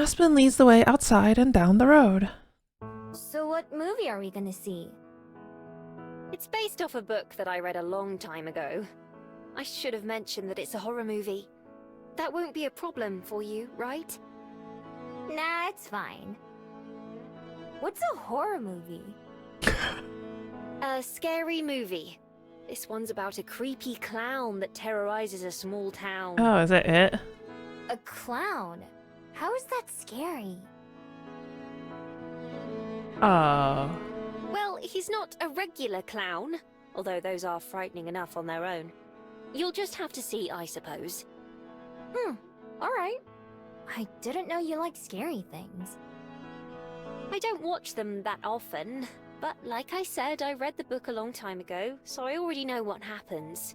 Aspen leads the way outside and down the road. So what movie are we gonna see? It's based off a book that I read a long time ago. I should have mentioned that it's a horror movie. That won't be a problem for you, right? Nah, it's fine. What's a horror movie? A scary movie. This one's about a creepy clown that terrorizes a small town. Oh, is that it? A clown? How is that scary? Oh. Well, he's not a regular clown, although those are frightening enough on their own. You'll just have to see, I suppose. Alright. I didn't know you liked scary things. I don't watch them that often, but like I said, I read the book a long time ago, so I already know what happens.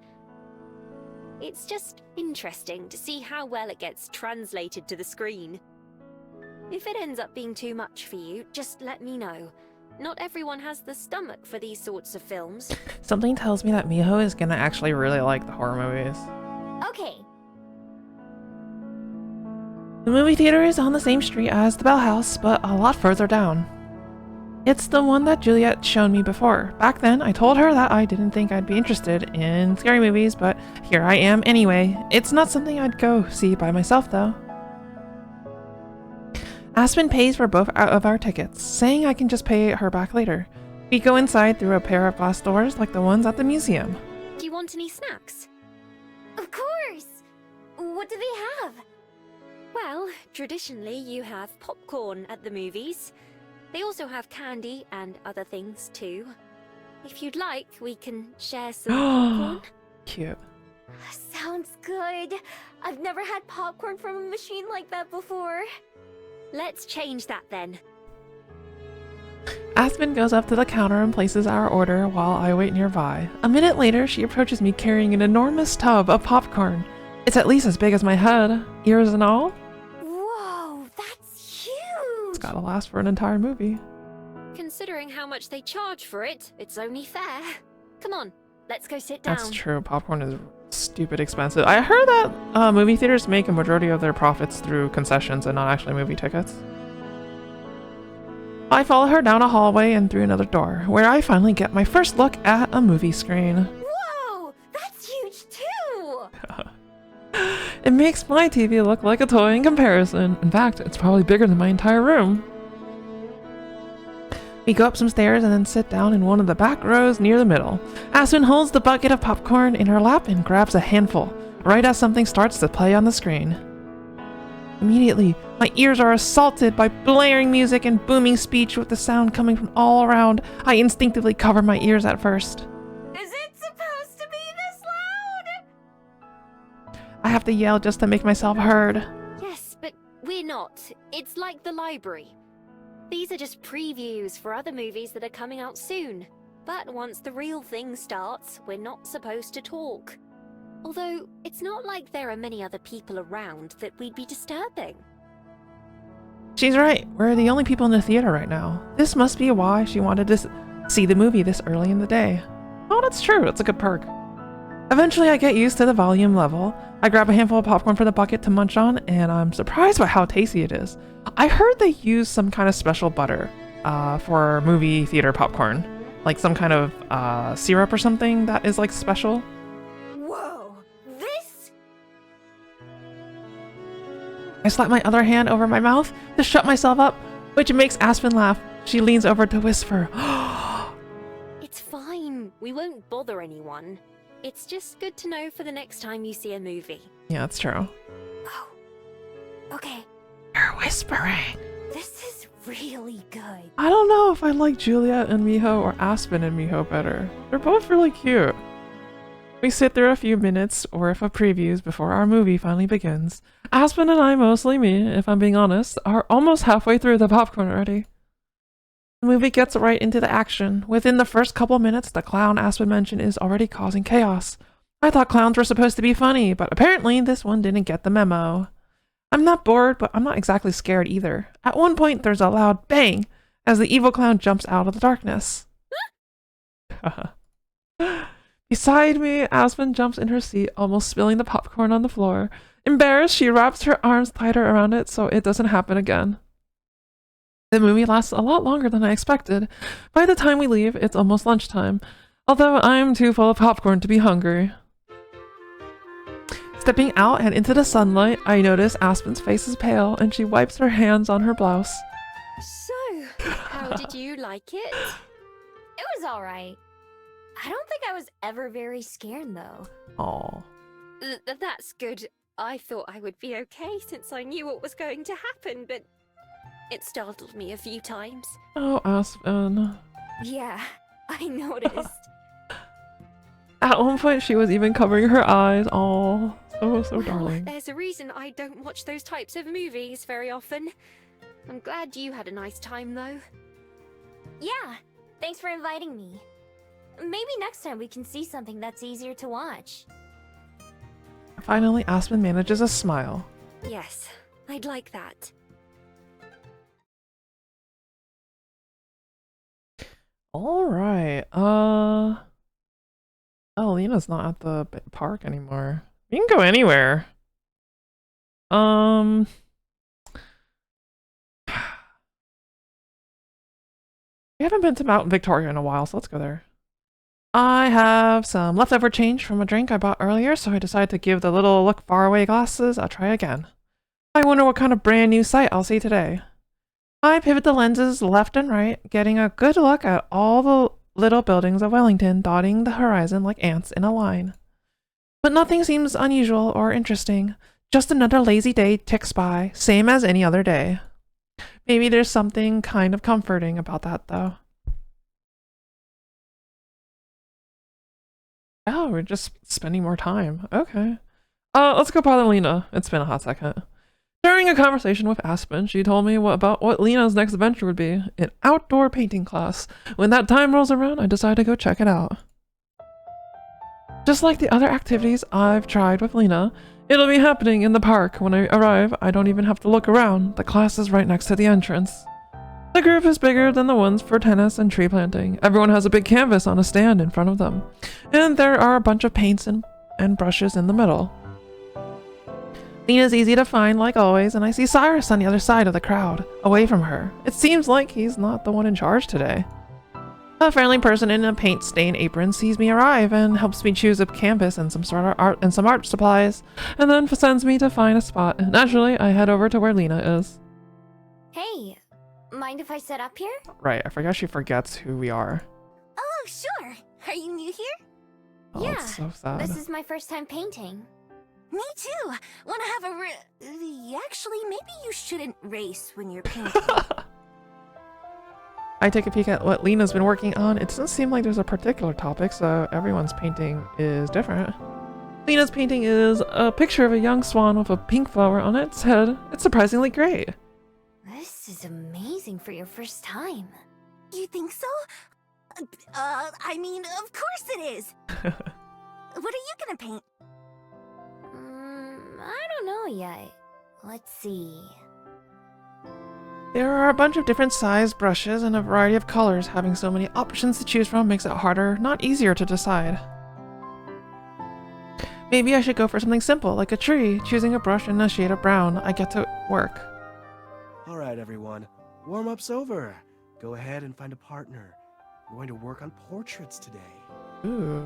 It's just interesting to see how well it gets translated to the screen. If it ends up being too much for you, just let me know. Not everyone has the stomach for these sorts of films. Something tells me that Miho is gonna actually really like the horror movies. Okay. The movie theater is on the same street as the Bell House, but a lot further down. It's the one that Juliet showed me before. Back then, I told her that I didn't think I'd be interested in scary movies, but here I am anyway. It's not something I'd go see by myself, though. Aspen pays for both of our tickets, saying I can just pay her back later. We go inside through a pair of glass doors like the ones at the museum. Do you want any snacks? Of course! What do they have? Well, traditionally you have popcorn at the movies. They also have candy and other things too. If you'd like, we can share some popcorn. Cute. Sounds good. I've never had popcorn from a machine like that before. Let's change that then. Aspen goes up to the counter and places our order while I wait nearby. A minute later, she approaches me carrying an enormous tub of popcorn. It's at least as big as my head, ears and all. Whoa, that's huge! It's gotta last for an entire movie. Considering how much they charge for it, it's only fair. Come on, let's go sit down. That's true. Popcorn is stupid expensive. I heard that movie theaters make a majority of their profits through concessions and not actually movie tickets. I follow her down a hallway and through another door, where I finally get my first look at a movie screen. Whoa, that's huge too! It makes my TV look like a toy in comparison. In fact, it's probably bigger than my entire room. We go up some stairs and then sit down in one of the back rows near the middle. Aspen holds the bucket of popcorn in her lap and grabs a handful, right as something starts to play on the screen. Immediately, my ears are assaulted by blaring music and booming speech with the sound coming from all around. I instinctively cover my ears at first. Is it supposed to be this loud? I have to yell just to make myself heard. Yes, but we're not. It's like the library. These are just previews for other movies that are coming out soon. But once the real thing starts, we're not supposed to talk. Although, it's not like there are many other people around that we'd be disturbing. She's right. We're the only people in the theater right now. This must be why she wanted to see the movie this early in the day. Oh, that's true. It's a good perk. Eventually, I get used to the volume level. I grab a handful of popcorn for the bucket to munch on, and I'm surprised by how tasty it is. I heard they use some kind of special butter for movie theater popcorn. Like some kind of syrup or something that is like special. Whoa, this? I slap my other hand over my mouth to shut myself up, which makes Aspen laugh. She leans over to whisper, It's fine. We won't bother anyone. It's just good to know for the next time you see a movie. Yeah, that's true. Oh, okay. You're whispering. This is really good. I don't know if I like Juliet and Miho or Aspen and Miho better. They're both really cute. We sit through a few minutes worth of previews before our movie finally begins. Aspen and I, mostly me, if I'm being honest, are almost halfway through the popcorn already. The movie gets right into the action. Within the first couple minutes, the clown Aspen mentioned is already causing chaos. I thought clowns were supposed to be funny, but apparently this one didn't get the memo. I'm not bored, but I'm not exactly scared either. At one point, there's a loud bang as the evil clown jumps out of the darkness. Beside me, Aspen jumps in her seat, almost spilling the popcorn on the floor. Embarrassed, she wraps her arms tighter around it so it doesn't happen again. The movie lasts a lot longer than I expected. By the time we leave, it's almost lunchtime, although I'm too full of popcorn to be hungry. Stepping out and into the sunlight, I notice Aspen's face is pale and she wipes her hands on her blouse. So, how did you like it? It was alright. I don't think I was ever very scared, though. Aw. That's good. I thought I would be okay since I knew what was going to happen, but it startled me a few times. Oh, Aspen. Yeah, I noticed. At one point, she was even covering her eyes. Aw, so darling. There's a reason I don't watch those types of movies very often. I'm glad you had a nice time, though. Yeah, thanks for inviting me. Maybe next time we can see something that's easier to watch. Finally, Aspen manages a smile. Yes, I'd like that. Alright, oh, Lena's not at the park anymore. You can go anywhere. We haven't been to Mount Victoria in a while, so let's go there. I have some leftover change from a drink I bought earlier, so I decided to give the little look far away glasses a try again. I wonder what kind of brand new sight I'll see today. I pivot the lenses left and right, getting a good look at all the little buildings of Wellington dotting the horizon like ants in a line. But nothing seems unusual or interesting. Just another lazy day ticks by, same as any other day. Maybe there's something kind of comforting about that, though. Oh, we're just spending more time. Okay. Let's go bother Lena. It's been a hot second. During a conversation with Aspen, she told me about what Lena's next adventure would be, an outdoor painting class. When that time rolls around, I decide to go check it out. Just like the other activities I've tried with Lena, it'll be happening in the park. When I arrive, I don't even have to look around. The class is right next to the entrance. The group is bigger than the ones for tennis and tree planting. Everyone has a big canvas on a stand in front of them. And there are a bunch of paints and brushes in the middle. Lena's easy to find like always, and I see Cyrus on the other side of the crowd, away from her. It seems like he's not the one in charge today. A friendly person in a paint-stained apron sees me arrive and helps me choose a canvas and some art supplies, and then sends me to find a spot. Naturally, I head over to where Lena is. Hey, mind if I set up here? Right, I forgot she forgets who we are. Oh, sure. Are you new here? Oh, Yeah, it's so sad. This is my first time painting. Me too. Want to have a actually, maybe you shouldn't race when you're painting. I take a peek at what Lena's been working on. It doesn't seem like there's a particular topic, so everyone's painting is different. Lena's painting is a picture of a young swan with a pink flower on its head. It's surprisingly great. This is amazing for your first time. You think so? I mean, of course it is. What are you gonna paint? I don't know yet. Let's see. There are a bunch of different sized brushes and a variety of colors. Having so many options to choose from makes it harder, not easier to decide. Maybe I should go for something simple, like a tree. Choosing a brush in a shade of brown, I get to work. Alright everyone, warm-up's over. Go ahead and find a partner. We're going to work on portraits today. Ooh.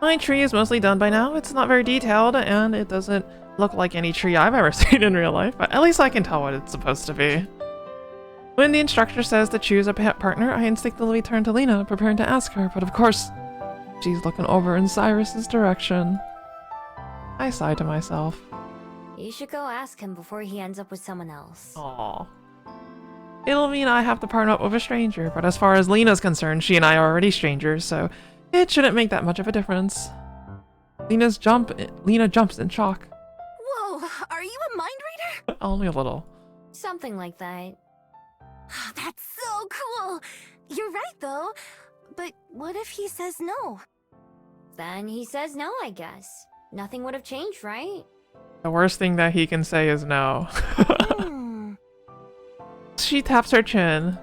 My tree is mostly done by now. It's not very detailed, and it doesn't look like any tree I've ever seen in real life, but at least I can tell what it's supposed to be. When the instructor says to choose a partner, I instinctively turn to Lena, preparing to ask her, but of course, she's looking over in Cyrus's direction. I sigh to myself. You should go ask him before he ends up with someone else. Aww. It'll mean I have to partner up with a stranger, but as far as Lena's concerned, she and I are already strangers, so it shouldn't make that much of a difference. Lena jumps in shock. Whoa, are you a mind reader? Only a little. Something like that. That's so cool. You're right though. But what if he says no? Then he says no, I guess. Nothing would have changed, right? The worst thing that he can say is no. She taps her chin.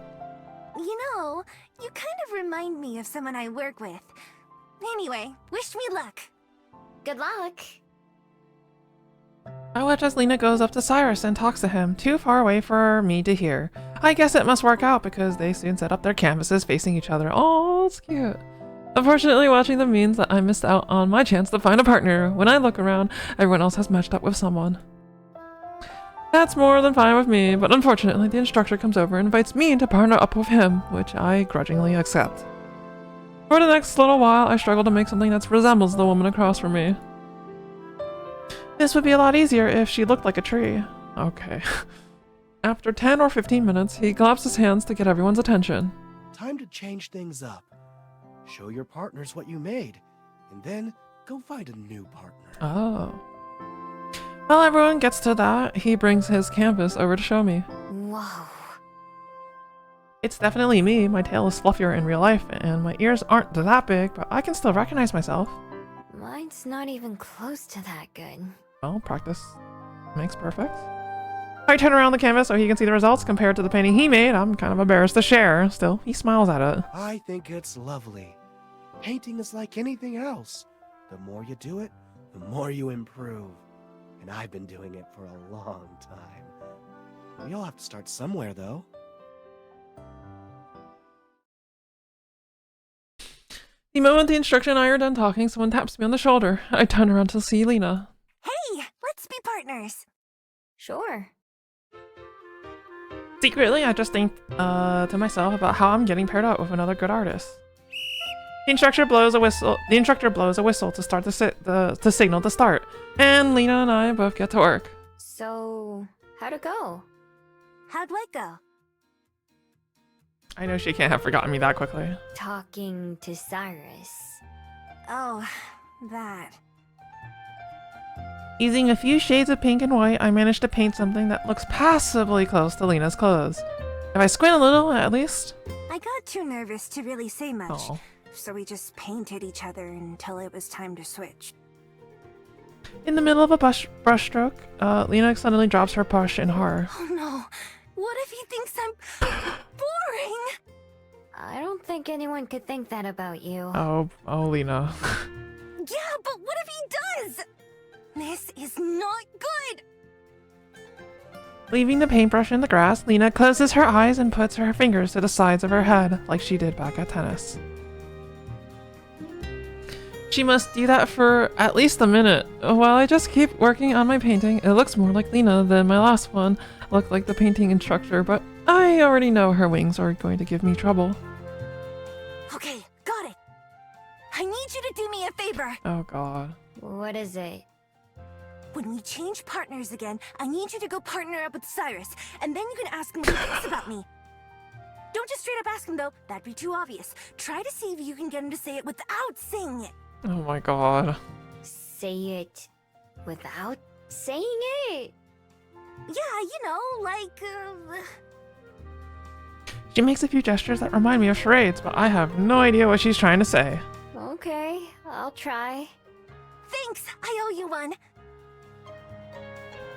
You know, you kind of remind me of someone I work with. Anyway, wish me luck. Good luck. I watch as Lena goes up to Cyrus and talks to him, too far away for me to hear. I guess it must work out because they soon set up their canvases facing each other. Oh, it's cute. Unfortunately, watching them means that I missed out on my chance to find a partner. When I look around, everyone else has matched up with someone. That's more than fine with me, but unfortunately the instructor comes over and invites me to partner up with him, which I grudgingly accept. For the next little while, I struggle to make something that resembles the woman across from me. This would be a lot easier if she looked like a tree. Okay. After 10 or 15 minutes, he claps his hands to get everyone's attention. Time to change things up. Show your partners what you made, and then go find a new partner. Oh. While everyone gets to that, he brings his canvas over to show me. Whoa. It's definitely me. My tail is fluffier in real life, and my ears aren't that big, but I can still recognize myself. Mine's not even close to that good. Well, practice makes perfect. I turn around the canvas so he can see the results compared to the painting he made. I'm kind of embarrassed to share. Still, he smiles at it. I think it's lovely. Painting is like anything else. The more you do it, the more you improve. And I've been doing it for a long time. We all have to start somewhere, though. The moment the instructor and I are done talking, someone taps me on the shoulder. I turn around to see Lena. Hey, let's be partners. Sure. Secretly, I just think to myself about how I'm getting paired up with another good artist. The instructor blows a whistle. The instructor blows a whistle to start the signal to start, and Lena and I both get to work. So, how'd it go? How'd what go? I know she can't have forgotten me that quickly. Talking to Cyrus. Oh, that. Using a few shades of pink and white, I managed to paint something that looks passably close to Lena's clothes. If I squint a little, at least. I got too nervous to really say much, Oh. so we just painted each other until it was time to switch. In the middle of a brushstroke, Lena suddenly drops her brush in horror. Oh no, what if he thinks I'm boring? I don't think anyone could think that about you. Oh, Lena. Yeah, but what if he does? This is not good! Leaving the paintbrush in the grass, Lena closes her eyes and puts her fingers to the sides of her head, like she did back at tennis. She must do that for at least a minute. While I just keep working on my painting, it looks more like Lena than my last one looked like the painting instructor, but I already know her wings are going to give me trouble. Okay, got it. I need you to do me a favor. Oh god. What is it? When we change partners again, I need you to go partner up with Cyrus, and then you can ask him what he thinks about me. Don't just straight up ask him though, that'd be too obvious. Try to see if you can get him to say it without saying it. Oh my god. Say it without saying it? Yeah, you know, like, She makes a few gestures that remind me of charades, but I have no idea what she's trying to say. Okay, I'll try. Thanks, I owe you one.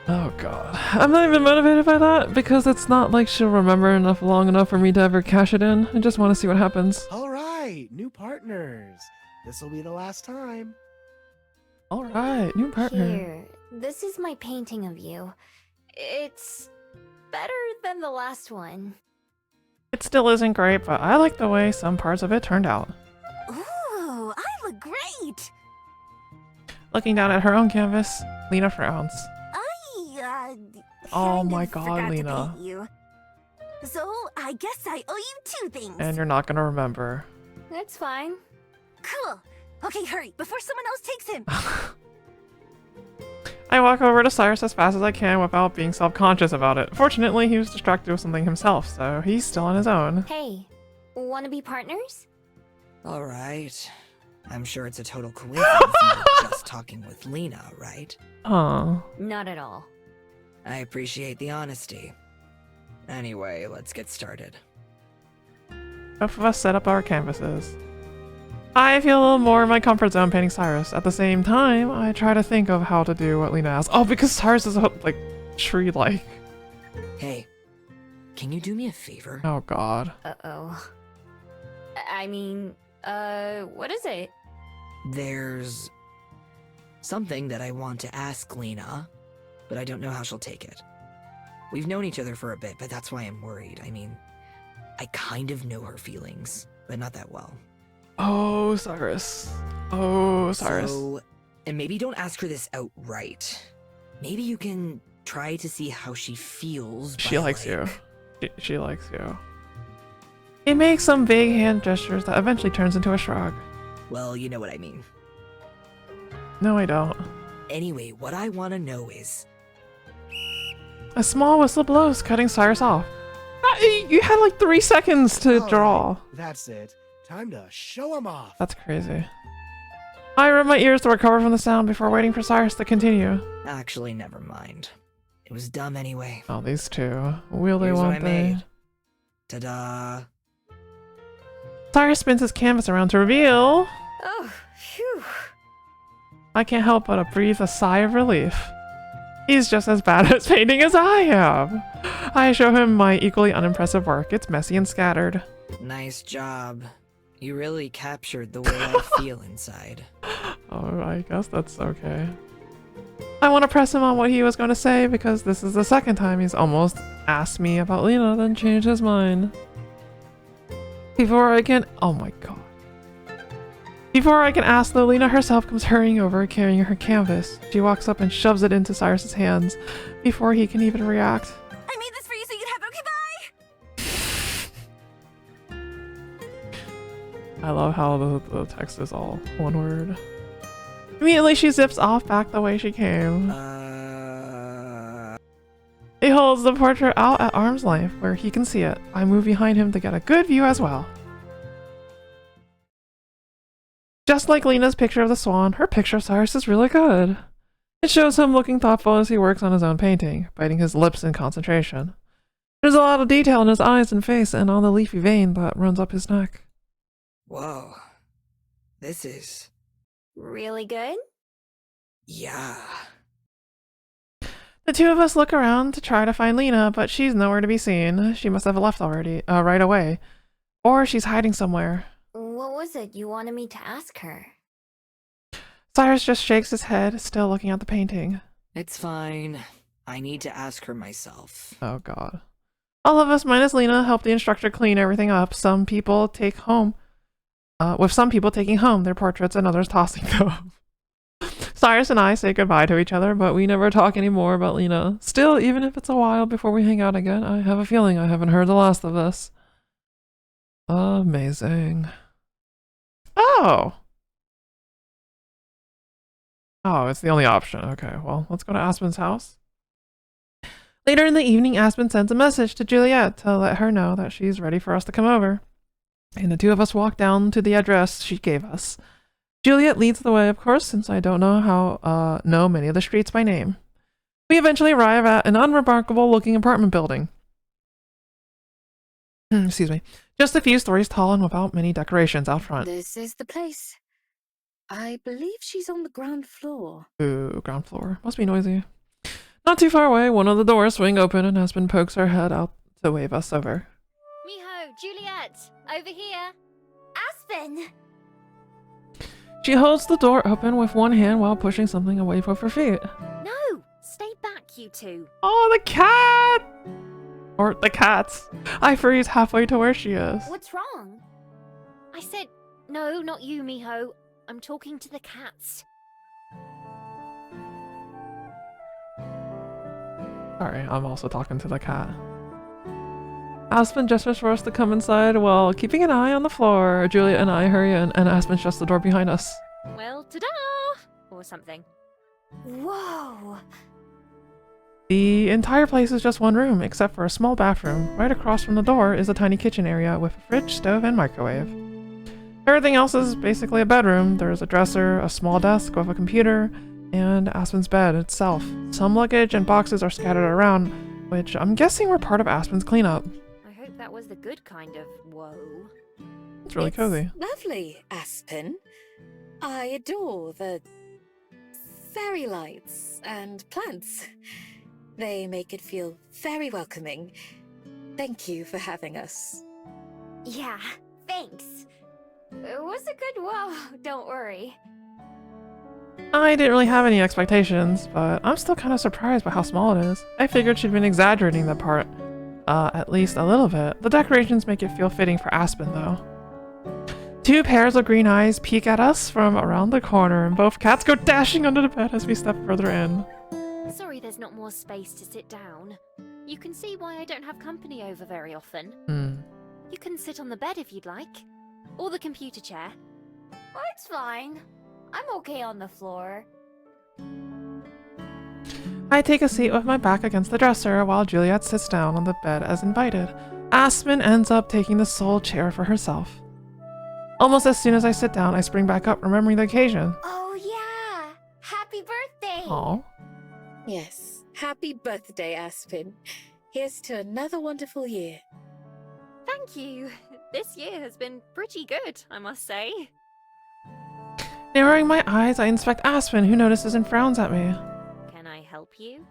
Oh god. I'm not even motivated by that, because it's not like she'll remember long enough for me to ever cash it in. I just want to see what happens. All right, new partners. This will be the last time. Alright, new partner. Here, this is my painting of you. It's better than the last one. It still isn't great, but I like the way some parts of it turned out. Ooh, I look great. Looking down at her own canvas, Lena frowns. Oh Kind my of god, forgot to Lena. paint you. So, I guess I owe you two things. And you're not gonna remember. That's fine. Cool. Okay, hurry, before someone else takes him. I walk over to Cyrus as fast as I can without being self-conscious about it. Fortunately, he was distracted with something himself, so he's still on his own. Hey, wanna be partners? Alright. I'm sure it's a total coincidence you were just talking with Lena, right? Aw. Not at all. I appreciate the honesty. Anyway, let's get started. Both of us set up our canvases. I feel a little more in my comfort zone painting Cyrus. At the same time, I try to think of how to do what Lena asked. Oh, because Cyrus is, like, tree-like. Hey, can you do me a favor? Oh, God. Uh-oh. I mean, what is it? There's something that I want to ask Lena. but I don't know how she'll take it. We've known each other for a bit, but that's why I'm worried. I mean, I kind of know her feelings, but not that well. Oh, Cyrus. Oh, Cyrus. So, and maybe don't ask her this outright. Maybe you can try to see how she feels. She by, likes like... you. She likes you. He makes some vague hand gestures that eventually turns into a shrug. Well, you know what I mean. No, I don't. Anyway, what I want to know is... A small whistle blows, cutting Cyrus off. You had like 3 seconds to All draw. right, that's it. Time to show him off. That's crazy. I rub my ears to recover from the sound before waiting for Cyrus to continue. Actually, never mind. It was dumb anyway. Oh, these two. Will they, Here's what won't I they? made. Ta-da! Cyrus spins his canvas around to reveal... Oh, phew. I can't help but breathe a sigh of relief. He's just as bad at painting as I am. I show him my equally unimpressive work. It's messy and scattered. Nice job. You really captured the way I feel inside. Oh, I guess that's okay. I want to press him on what he was going to say because this is the second time he's almost asked me about Lena, then changed his mind. Before I can... Oh my god. Before I can ask, though, Lena herself comes hurrying over, carrying her canvas. She walks up and shoves it into Cyrus's hands before he can even react. I made this for you so you'd have okay, bye! I love how the text is all one word. Immediately she zips off back the way she came. He holds the portrait out at arm's length where he can see it. I move behind him to get a good view as well. Just like Lena's picture of the swan, her picture of Cyrus is really good. It shows him looking thoughtful as he works on his own painting, biting his lips in concentration. There's a lot of detail in his eyes and face and on the leafy vein that runs up his neck. Whoa. This is... Really good? Yeah. The two of us look around to try to find Lena, but she's nowhere to be seen. She must have left already, right away. Or she's hiding somewhere. What was it you wanted me to ask her? Cyrus just shakes his head, still looking at the painting. It's fine. I need to ask her myself. Oh god. All of us minus Lena help the instructor clean everything up. Some people take home, with some people taking home their portraits and others tossing them. Cyrus and I say goodbye to each other, but we never talk anymore about Lena. Still, even if it's a while before we hang out again, I have a feeling I haven't heard the last of this. Amazing. Oh! Oh, it's the only option. Okay, well, let's go to Aspen's house. Later in the evening, Aspen sends a message to Juliet to let her know that she's ready for us to come over. And the two of us walk down to the address she gave us. Juliet leads the way, of course, since I don't know many of the streets by name. We eventually arrive at an unremarkable-looking apartment building. Excuse me. Just a few stories tall and without many decorations out front. This is the place. I believe she's on the ground floor. Ooh, ground floor. Must be noisy. Not too far away, one of the doors swing open and Aspen pokes her head out to wave us over. Miho, Juliet, over here. Aspen! She holds the door open with one hand while pushing something away from her feet. No, stay back, you two. Oh, the cat! Or the cats. I freeze halfway to where she is. What's wrong? I said, no, not you, Miho. I'm talking to the cats. Sorry, I'm also talking to the cat. Aspen gestures for us to come inside while keeping an eye on the floor. Julia and I hurry in, and Aspen shuts the door behind us. Well, ta-da! Or something. Whoa! The entire place is just one room, except for a small bathroom. Right across from the door is a tiny kitchen area with a fridge, stove, and microwave. Everything else is basically a bedroom. There's a dresser, a small desk with a computer, and Aspen's bed itself. Some luggage and boxes are scattered around, which I'm guessing were part of Aspen's cleanup. I hope that was the good kind of whoa. It's really cozy. Lovely, Aspen. I adore the fairy lights and plants. They make it feel very welcoming. Thank you for having us. Yeah, thanks. It was a good whoa, don't worry. I didn't really have any expectations, but I'm still kind of surprised by how small it is. I figured she'd been exaggerating that part, at least a little bit. The decorations make it feel fitting for Aspen, though. Two pairs of green eyes peek at us from around the corner, and both cats go dashing under the bed as we step further in. Sorry there's not more space to sit down. You can see why I don't have company over very often. You can sit on the bed if you'd like. Or the computer chair. Oh, it's fine. I'm okay on the floor. I take a seat with my back against the dresser while Juliet sits down on the bed as invited. Aspen ends up taking the sole chair for herself. Almost as soon as I sit down, I spring back up, remembering the occasion. Oh yeah! Happy birthday! Aw. Yes, happy birthday, Aspen. Here's to another wonderful year. Thank you. This year has been pretty good, I must say. Narrowing my eyes, I inspect Aspen, who notices and frowns at me. Can I help you?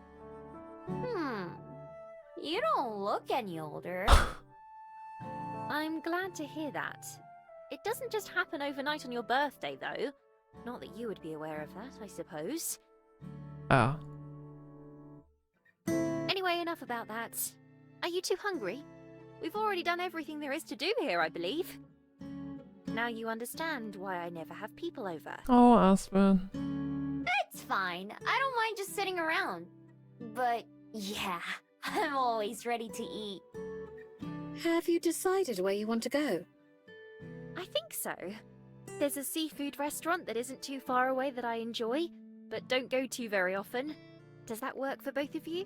You don't look any older. I'm glad to hear that. It doesn't just happen overnight on your birthday, though. Not that you would be aware of that, I suppose. Oh. Anyway, enough about that. Are you too hungry? We've already done everything there is to do here, I believe. Now you understand why I never have people over. Oh, Aspen. It's fine. I don't mind just sitting around. But yeah, I'm always ready to eat. Have you decided where you want to go? I think so. There's a seafood restaurant that isn't too far away that I enjoy, but don't go to very often. Does that work for both of you?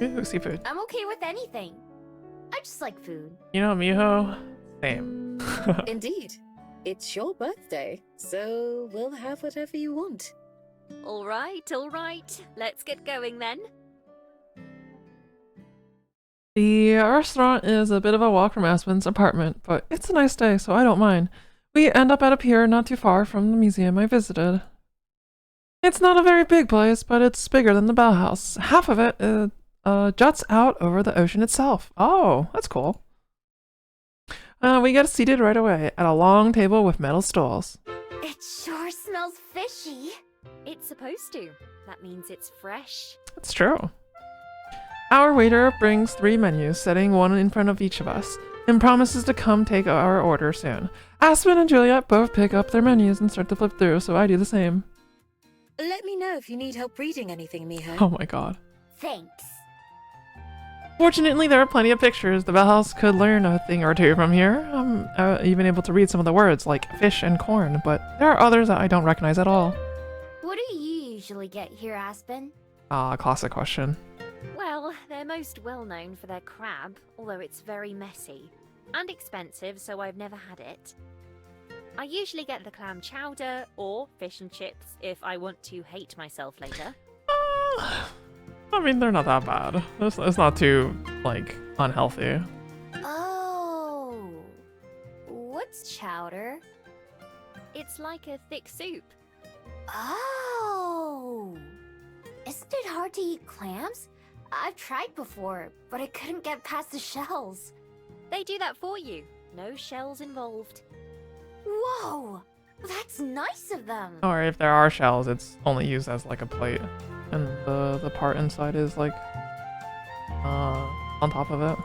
Ooh, seafood. I'm okay with anything. I just like food. You know, Miho? Same. Indeed. It's your birthday, so we'll have whatever you want. All right. Let's get going then. The restaurant is a bit of a walk from Aspen's apartment, but it's a nice day, so I don't mind. We end up at a pier not too far from the museum I visited. It's not a very big place, but it's bigger than the Bell House. Half of it juts out over the ocean itself. Oh, that's cool. We get seated right away at a long table with metal stools. It sure smells fishy. It's supposed to. That means it's fresh. It's true. Our waiter brings 3 menus, setting one in front of each of us, and promises to come take our order soon. Aspen and Juliet both pick up their menus and start to flip through, so I do the same. Let me know if you need help reading anything, Miho. Oh my god. Thanks. Fortunately, there are plenty of pictures. The Bell House could learn a thing or two from here. I'm even able to read some of the words, like fish and corn, but there are others that I don't recognize at all. What do you usually get here, Aspen? Classic question. Well, they're most well known for their crab, although it's very messy. And expensive, so I've never had it. I usually get the clam chowder or fish and chips if I want to hate myself later. I mean, they're not that bad. It's not too, like, unhealthy. Oh. What's chowder? It's like a thick soup. Oh. Isn't it hard to eat clams? I've tried before, but I couldn't get past the shells. They do that for you. No shells involved. Whoa! That's nice of them. Or if there are shells, it's only used as, like, a plate. And the part inside is, like, on top of it.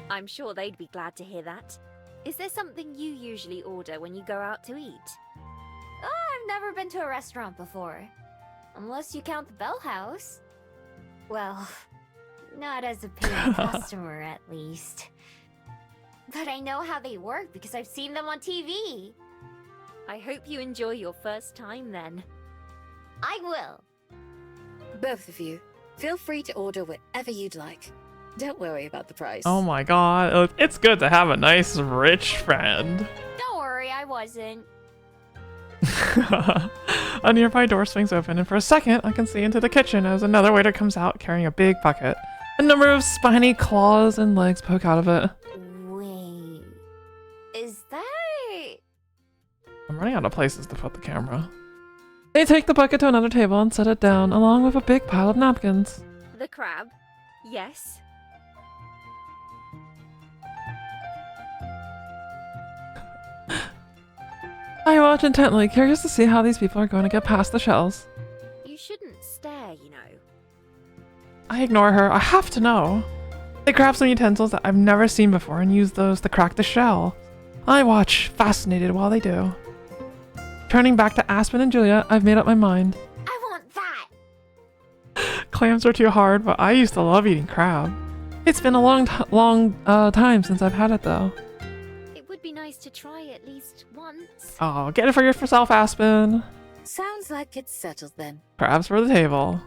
I'm sure they'd be glad to hear that. Is there something you usually order when you go out to eat? Oh, I've never been to a restaurant before. Unless you count the Bell House. Well, not as a paying customer, at least. But I know how they work because I've seen them on TV. I hope you enjoy your first time then. I will. Both of you, feel free to order whatever you'd like. Don't worry about the price. Oh my god, it's good to have a nice, rich friend. Don't worry, I wasn't. A nearby door swings open, and for a second, I can see into the kitchen as another waiter comes out carrying a big bucket. A number of spiny claws and legs poke out of it. Wait. Is that... I'm running out of places to put the camera. They take the bucket to another table and set it down, along with a big pile of napkins. The crab? Yes. I watch intently, curious to see how these people are going to get past the shells. You shouldn't stare, you know. I ignore her. I have to know. They grab some utensils that I've never seen before and use those to crack the shell. I watch, fascinated while they do. Turning back to Aspen and Julia, I've made up my mind. I want that! Clams are too hard, but I used to love eating crab. It's been a long time since I've had it though. It would be nice to try at least once. Oh, get it for yourself, Aspen. Sounds like it's settled then. Crabs for the table.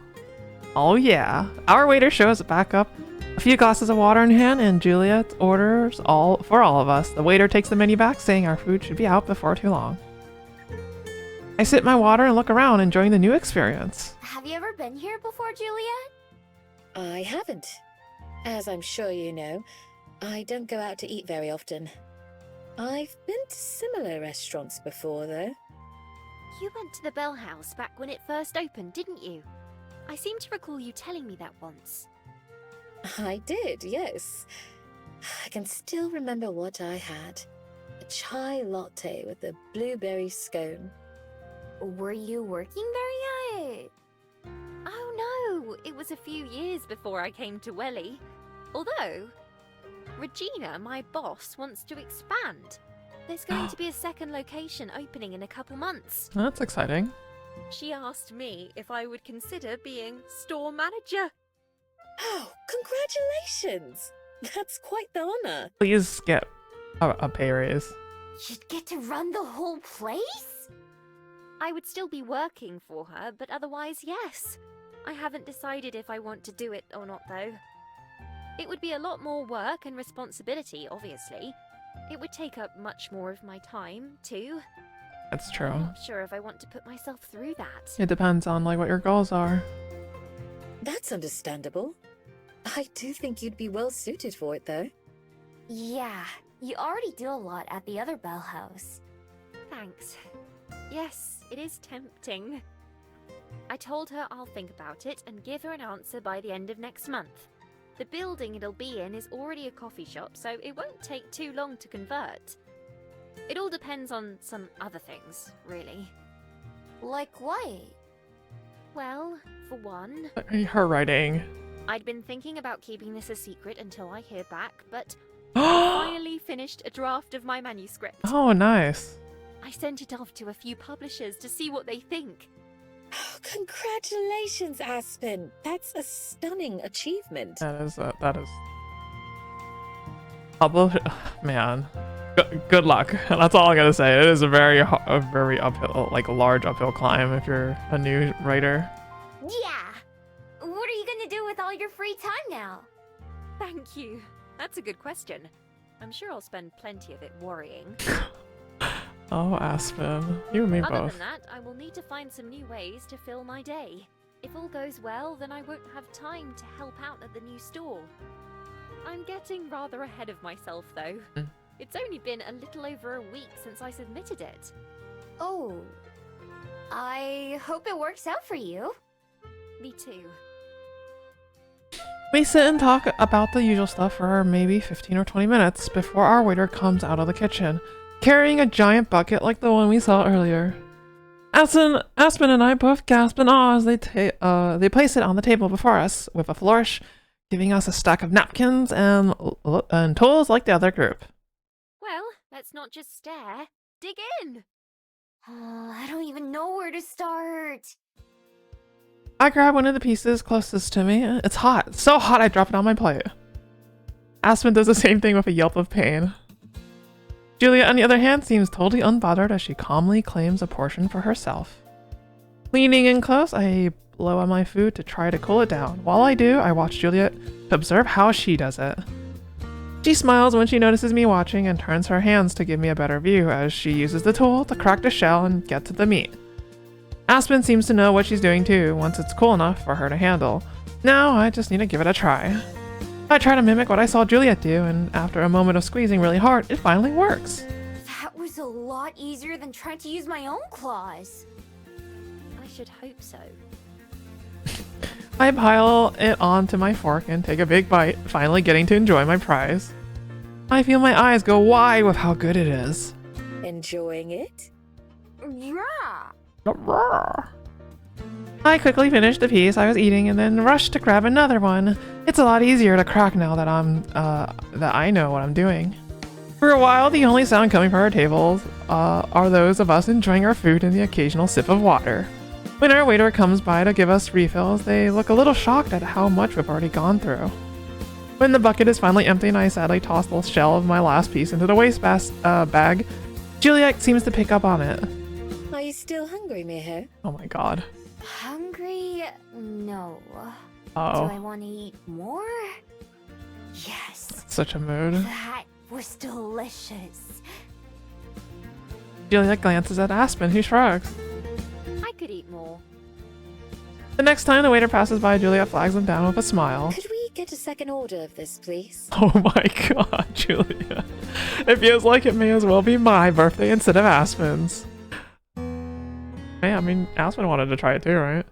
Oh yeah. Our waiter shows back up. A few glasses of water in hand, and Juliet orders for all of us. The waiter takes the menu back, saying our food should be out before too long. I sip my water and look around, enjoying the new experience. Have you ever been here before, Juliet? I haven't. As I'm sure you know, I don't go out to eat very often. I've been to similar restaurants before, though. You went to the Bell House back when it first opened, didn't you? I seem to recall you telling me that once. I did, yes. I can still remember what I had. A chai latte with a blueberry scone. Were you working there yet? Oh no, it was a few years before I came to Welly. Although, Regina, my boss, wants to expand. There's going to be a second location opening in a couple months. That's exciting. She asked me if I would consider being store manager. Oh, congratulations! That's quite the honor. Please get a pay raise. You'd get to run the whole place? I would still be working for her, but otherwise, yes. I haven't decided if I want to do it or not, though. It would be a lot more work and responsibility, obviously. It would take up much more of my time, too. That's I'm true. not sure if I want to put myself through that. It depends on like what your goals are. That's understandable. I do think you'd be well suited for it, though. Yeah, you already do a lot at the other Bell House. Thanks. Yes, it is tempting. I told her I'll think about it and give her an answer by the end of next month. The building it'll be in is already a coffee shop, so it won't take too long to convert. It all depends on some other things, really. Like what? Well, for one, Her writing. I'd been thinking about keeping this a secret until I hear back, but I finally finished a draft of my manuscript. Oh, nice. I sent it off to a few publishers to see what they think. Oh, congratulations, Aspen. That's a stunning achievement. That is. Publish, man. Good luck. That's all I'm gonna say. It is a very uphill, like large uphill climb if you're a new writer. Yeah! What are you gonna do with all your free time now? Thank you. That's a good question. I'm sure I'll spend plenty of it worrying. Oh, Aspen, you and me Other both. than that, I will need to find some new ways to fill my day. If all goes well, then I won't have time to help out at the new store. I'm getting rather ahead of myself, though. Mm. It's only been a little over a week since I submitted it. Oh. I hope it works out for you. Me too. We sit and talk about the usual stuff for maybe 15 or 20 minutes before our waiter comes out of the kitchen, carrying a giant bucket like the one we saw earlier. Aspen and I both gasp in awe as they place it on the table before us with a flourish, giving us a stack of napkins and tools like the other group. Well, let's not just stare. Dig in! I don't even know where to start. I grab one of the pieces closest to me. It's hot. So hot I drop it on my plate. Aspen does the same thing with a yelp of pain. Julia, on the other hand, seems totally unbothered as she calmly claims a portion for herself. Leaning in close, I blow on my food to try to cool it down. While I do, I watch Juliet to observe how she does it. She smiles when she notices me watching and turns her hands to give me a better view as she uses the tool to crack the shell and get to the meat. Aspen seems to know what she's doing too, once it's cool enough for her to handle. Now I just need to give it a try. I try to mimic what I saw Juliet do, and after a moment of squeezing really hard, it finally works. That was a lot easier than trying to use my own claws. I should hope so. I pile it onto my fork and take a big bite, finally getting to enjoy my prize. I feel my eyes go wide with how good it is. Enjoying it? Yeah. I quickly finished the piece I was eating and then rushed to grab another one. It's a lot easier to crack now that I know what I'm doing. For a while, the only sound coming from our tables are those of us enjoying our food and the occasional sip of water. When our waiter comes by to give us refills, they look a little shocked at how much we've already gone through. When the bucket is finally empty and I sadly toss the shell of my last piece into the waste bag, Juliet seems to pick up on it. Are you still hungry, Miho? Oh my god. Hungry? No. Uh-oh. Do I want to eat more? Yes. Such a mood. That was delicious. Juliet glances at Aspen, who shrugs. I could eat more. The next time the waiter passes by, Juliet flags him down with a smile. Could we get a second order of this, please? Oh my god, Juliet. It feels like it may as well be my birthday instead of Aspen's. Hey, I mean, Aspen wanted to try it too, right?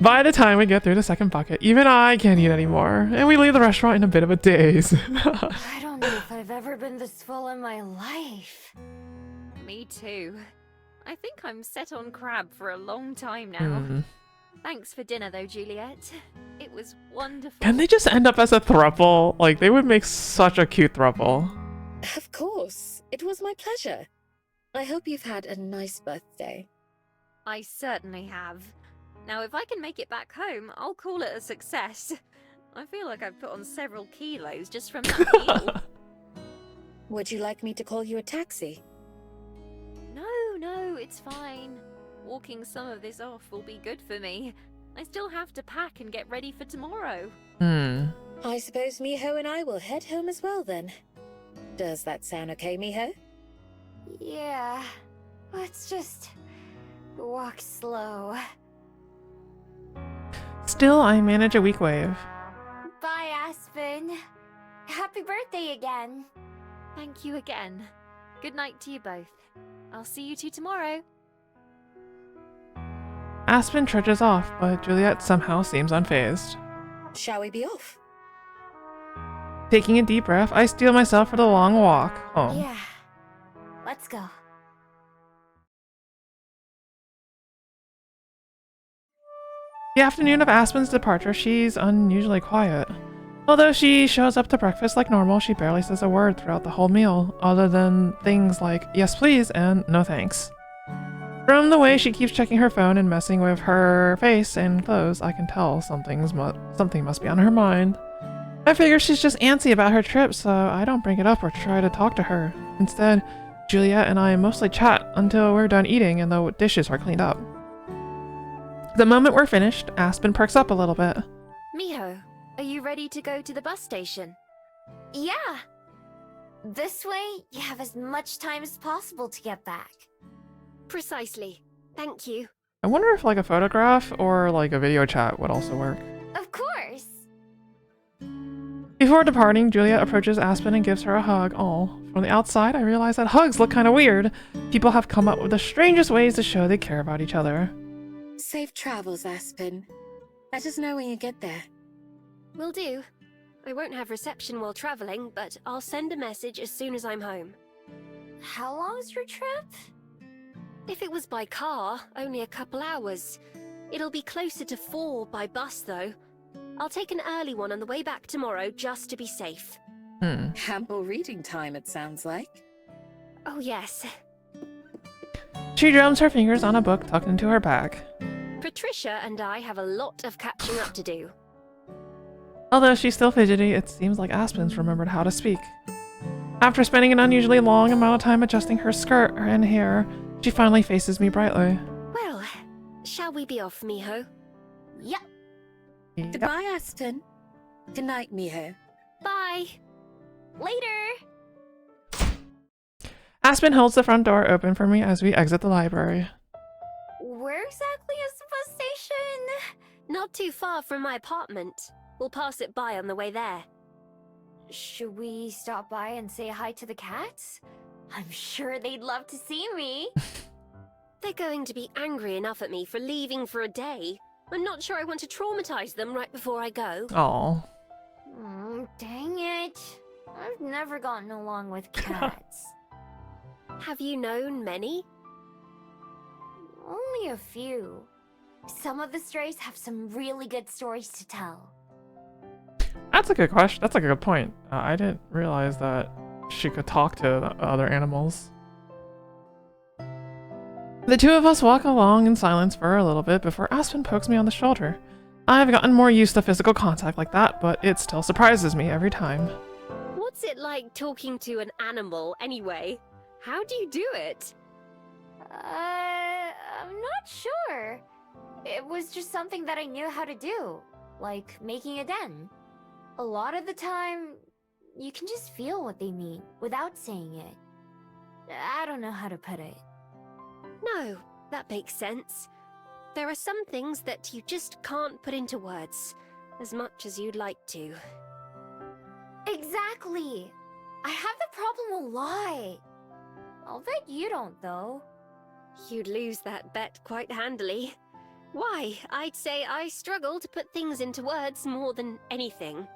By the time we get through the second bucket, even I can't eat anymore, and we leave the restaurant in a bit of a daze. I don't know if I've ever been this full in my life. Me too. I think I'm set on crab for a long time now. Thanks for dinner though, Juliet. It was wonderful. Can they just end up as a throuple? Like, they would make such a cute throuple. Of course. It was my pleasure. I hope you've had a nice birthday. I certainly have. Now, if I can make it back home, I'll call it a success. I feel like I've put on several kilos just from that meal. Would you like me to call you a taxi? No, it's fine. Walking some of this off will be good for me. I still have to pack and get ready for tomorrow. I suppose Miho and I will head home as well then. Does that sound okay, Miho? Yeah. Let's just walk slow. Still, I manage a weak wave. Bye, Aspen. Happy birthday again. Thank you again. Good night to you both. I'll see you two tomorrow. Aspen trudges off, but Juliet somehow seems unfazed. Shall we be off? Taking a deep breath, I steel myself for the long walk home. Yeah. Let's go. The afternoon of Aspen's departure, she's unusually quiet. Although she shows up to breakfast like normal, she barely says a word throughout the whole meal, other than things like, yes please, and no thanks. From the way she keeps checking her phone and messing with her face and clothes, I can tell something must be on her mind. I figure she's just antsy about her trip, so I don't bring it up or try to talk to her. Instead, Juliet and I mostly chat until we're done eating and the dishes are cleaned up. The moment we're finished, Aspen perks up a little bit. Miho, are you ready to go to the bus station? Yeah. This way, you have as much time as possible to get back. Precisely. Thank you. I wonder if like a photograph or like a video chat would also work. Of course. Before departing, Juliet approaches Aspen and gives her a hug. Oh, from the outside, I realize that hugs look kind of weird. People have come up with the strangest ways to show they care about each other. Safe travels, Aspen. Let us know when you get there. Will do. I won't have reception while traveling, but I'll send a message as soon as I'm home. How long's your trip? If it was by car, only a couple hours. It'll be closer to 4 by bus, though. I'll take an early one on the way back tomorrow just to be safe. Ample reading time, it sounds like. Oh, yes. She drums her fingers on a book tucked into her bag. Patricia and I have a lot of catching up to do. Although she's still fidgety, it seems like Aspen's remembered how to speak. After spending an unusually long amount of time adjusting her skirt and hair, she finally faces me brightly. Well, shall we be off, Miho? Yep. Yep. Goodbye, Aspen. Good night, Miho. Bye! Later. Aspen holds the front door open for me as we exit the library. Where exactly is the bus station? Not too far from my apartment. We'll pass it by on the way there. Should we stop by and say hi to the cats? I'm sure they'd love to see me. They're going to be angry enough at me for leaving for a day. I'm not sure I want to traumatize them right before I go. Aww. Dang it. I've never gotten along with cats. Have you known many? only a few. Some of the strays have some really good stories to tell. That's a good question. That's a good point. I didn't realize that she could talk to the other animals. The two of us walk along in silence for a little bit before Aspen pokes me on the shoulder. I've gotten more used to physical contact like that, but it still surprises me every time. What's it like talking to an animal anyway? How do you do it? I'm not sure. It was just something that I knew how to do, like making a den. A lot of the time, you can just feel what they mean without saying it. I don't know how to put it. No, that makes sense. There are some things that you just can't put into words, as much as you'd like to. Exactly! I have the problem a lot. I'll bet you don't, though. You'd lose that bet quite handily. Why, I'd say I struggle to put things into words more than anything.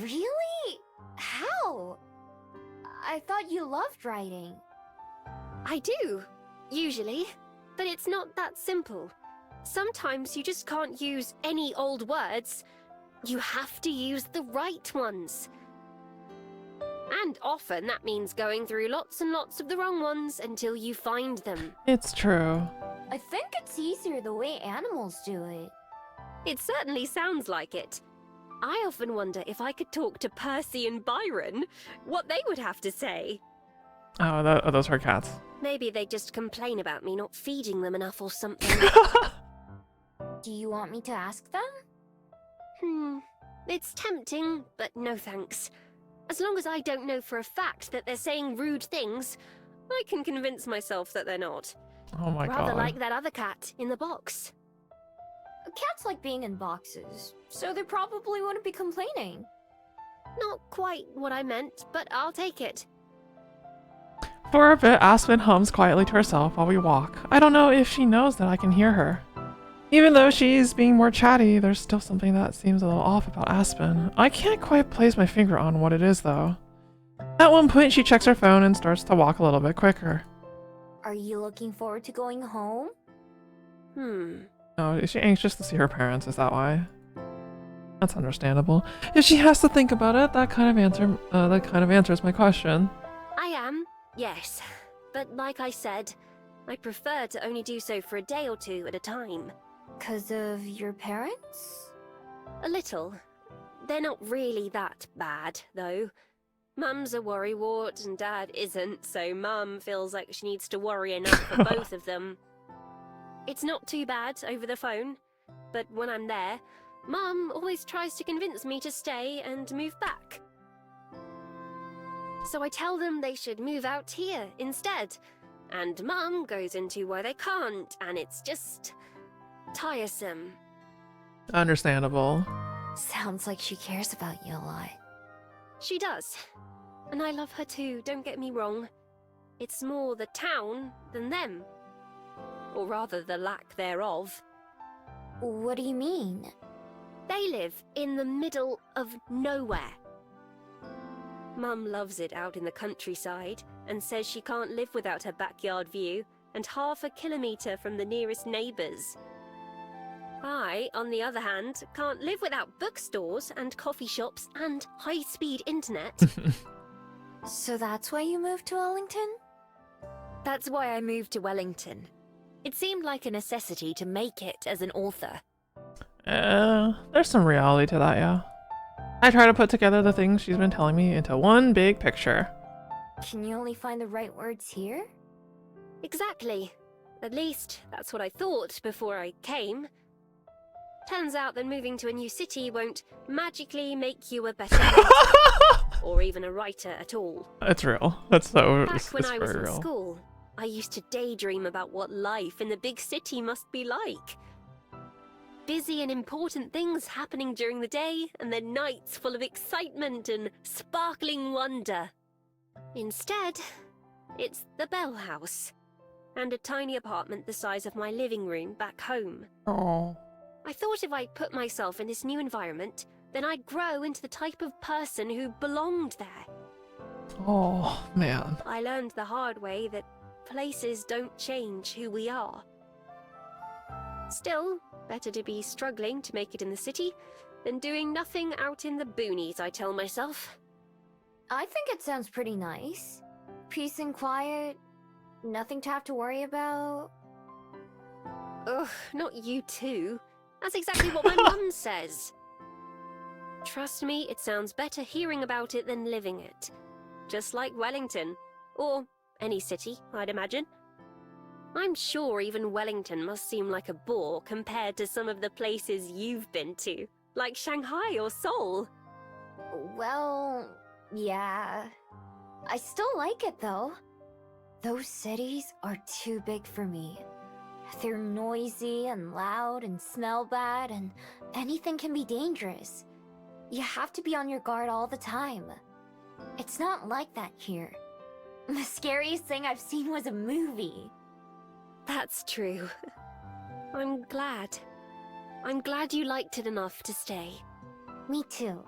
Really? How? I thought you loved writing. I do, usually, but it's not that simple. Sometimes you just can't use any old words. You have to use the right ones. And often that means going through lots and lots of the wrong ones until you find them. It's true. I think it's easier the way animals do it. It certainly sounds like it. I often wonder if I could talk to Percy and Byron, what they would have to say. Oh, those are cats. Maybe they just complain about me not feeding them enough or something. Do you want me to ask them? It's tempting, but no thanks. As long as I don't know for a fact that they're saying rude things, I can convince myself that they're not. Oh my god. Rather like that other cat in the box. Cats like being in boxes, so they probably wouldn't be complaining. Not quite what I meant, but I'll take it. For a bit, Aspen hums quietly to herself while we walk. I don't know if she knows that I can hear her. Even though she's being more chatty, there's still something that seems a little off about Aspen. I can't quite place my finger on what it is, though. At one point, she checks her phone and starts to walk a little bit quicker. Are you looking forward to going home? Oh, is she anxious to see her parents? Is that why? That's understandable. If she has to think about it, that kind of answers my question. I am, yes. But like I said, I prefer to only do so for a day or two at a time. 'Cause of your parents? A little. They're not really that bad, though. Mum's a worrywart and Dad isn't, so Mum feels like she needs to worry enough for both of them. It's not too bad over the phone, but when I'm there, Mum always tries to convince me to stay and move back. So I tell them they should move out here instead, and Mum goes into why they can't, and it's just tiresome. Understandable. Sounds like she cares about you a lot. She does. And I love her too, don't get me wrong. It's more the town than them. Or rather, the lack thereof. What do you mean? They live in the middle of nowhere. Mum loves it out in the countryside and says she can't live without her backyard view and half a kilometre from the nearest neighbours. I, on the other hand, can't live without bookstores and coffee shops and high-speed internet. So that's why you moved to Wellington? That's why I moved to Wellington. It seemed like a necessity to make it as an author. There's some reality to that, yeah. I try to put together the things she's been telling me into one big picture. Can you only find the right words here? Exactly. At least, that's what I thought before I came. Turns out that moving to a new city won't magically make you a better writer, or even a writer at all. It's real. That's so. Back when it's I was very in real. school, I used to daydream about what life in the big city must be like. Busy and important things happening during the day, and then nights full of excitement and sparkling wonder. Instead, it's the Bell House, and a tiny apartment the size of my living room back home. Oh. I thought if I put myself in this new environment, then I'd grow into the type of person who belonged there. Oh, man. I learned the hard way that places don't change who we are. Still, better to be struggling to make it in the city than doing nothing out in the boonies, I tell myself. I think it sounds pretty nice. Peace and quiet, nothing to have to worry about. Ugh, not you too. That's exactly what my mum says. Trust me, it sounds better hearing about it than living it. Just like Wellington. Or any city, I'd imagine. I'm sure even Wellington must seem like a bore compared to some of the places you've been to, like Shanghai or Seoul. Well, yeah. I still like it though. Those cities are too big for me. They're noisy and loud and smell bad, and anything can be dangerous. You have to be on your guard all the time. It's not like that here. The scariest thing I've seen was a movie. That's true. I'm glad. I'm glad you liked it enough to stay. Me too.